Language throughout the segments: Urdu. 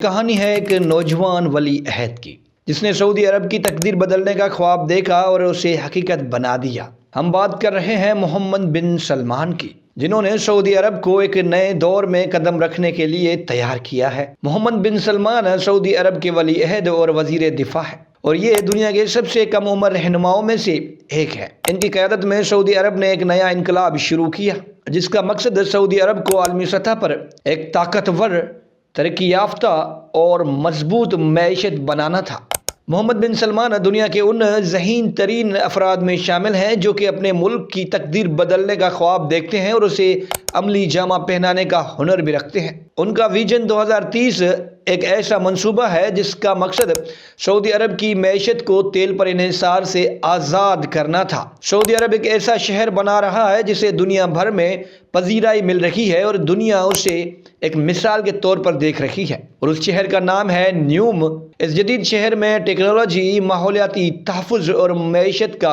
کہانی ہے ایک نوجوان ولی عہد کی جس نے سعودی عرب کی تقدیر بدلنے کا خواب دیکھا اور اسے حقیقت بنا دیا۔ ہم بات کر رہے ہیں محمد بن سلمان کی، جنہوں نے سعودی عرب کو ایک نئے دور میں قدم رکھنے کے لیے تیار کیا ہے۔ محمد بن سلمان سعودی عرب کے ولی عہد اور وزیر دفاع ہے، اور یہ دنیا کے سب سے کم عمر رہنماؤں میں سے ایک ہے۔ ان کی قیادت میں سعودی عرب نے ایک نیا انقلاب شروع کیا، جس کا مقصد سعودی عرب کو عالمی سطح پر ایک طاقتور، ترقی یافتہ اور مضبوط معیشت بنانا تھا۔ محمد بن سلمان دنیا کے ان ذہین ترین افراد میں شامل ہیں جو کہ اپنے ملک کی تقدیر بدلنے کا خواب دیکھتے ہیں اور اسے عملی جامہ پہنانے کا ہنر بھی رکھتے ہیں۔ ان کا ویژن 2030 ایک ایسا منصوبہ ہے جس کا مقصد سعودی عرب کی معیشت کو تیل پر انحصار سے آزاد کرنا تھا۔ سعودی عرب ایک ایسا شہر بنا رہا ہے جسے دنیا بھر میں پذیرائی مل رہی ہے اور دنیا اسے ایک مثال کے طور پر دیکھ رہی ہے، اور اس شہر کا نام ہے نیوم۔ اس جدید شہر میں ٹیکنالوجی، ماحولیاتی تحفظ اور معیشت کا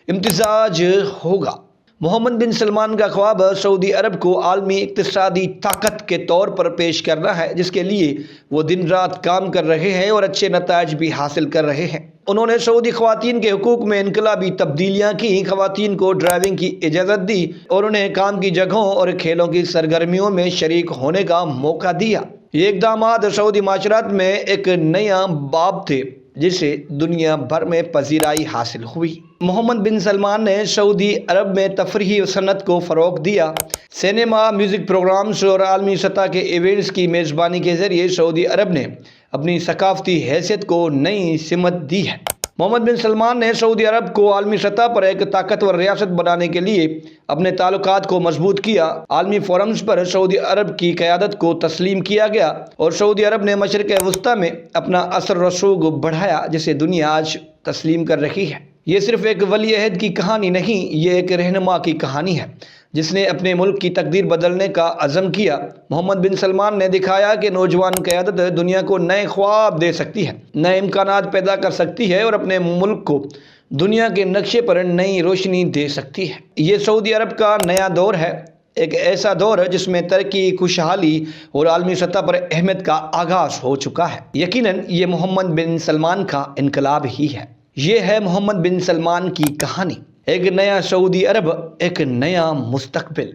امتزاج ہوگا۔ محمد بن سلمان کا خواب سعودی عرب کو عالمی اقتصادی طاقت کے طور پر پیش کرنا ہے، جس کے لیے وہ دن رات کام کر رہے ہیں اور اچھے نتائج بھی حاصل کر رہے ہیں۔ انہوں نے سعودی خواتین کے حقوق میں انقلابی تبدیلیاں کی، خواتین کو ڈرائیونگ کی اجازت دی اور انہیں کام کی جگہوں اور کھیلوں کی سرگرمیوں میں شریک ہونے کا موقع دیا۔ یہ اقدامات سعودی معاشرت میں ایک نیا باب تھے جسے دنیا بھر میں پذیرائی حاصل ہوئی۔ محمد بن سلمان نے سعودی عرب میں تفریحی صنعت کو فروغ دیا۔ سینما، میوزک پروگرامز اور عالمی سطح کے ایونٹس کی میزبانی کے ذریعے سعودی عرب نے اپنی ثقافتی حیثیت کو نئی سمت دی ہے۔ محمد بن سلمان نے سعودی عرب کو عالمی سطح پر ایک طاقتور ریاست بنانے کے لیے اپنے تعلقات کو مضبوط کیا۔ عالمی فورمز پر سعودی عرب کی قیادت کو تسلیم کیا گیا اور سعودی عرب نے مشرق وسطیٰ میں اپنا اثر رسوخ بڑھایا، جسے دنیا آج تسلیم کر رہی ہے۔ یہ صرف ایک ولی عہد کی کہانی نہیں، یہ ایک رہنما کی کہانی ہے جس نے اپنے ملک کی تقدیر بدلنے کا عزم کیا۔ محمد بن سلمان نے دکھایا کہ نوجوان قیادت دنیا کو نئے خواب دے سکتی ہے، نئے امکانات پیدا کر سکتی ہے اور اپنے ملک کو دنیا کے نقشے پر نئی روشنی دے سکتی ہے۔ یہ سعودی عرب کا نیا دور ہے، ایک ایسا دور جس میں ترقی، خوشحالی اور عالمی سطح پر اہمیت کا آغاز ہو چکا ہے۔ یقیناً یہ محمد بن سلمان کا انقلاب ہی ہے۔ یہ ہے محمد بن سلمان کی کہانی، ایک نیا سعودی عرب، ایک نیا مستقبل۔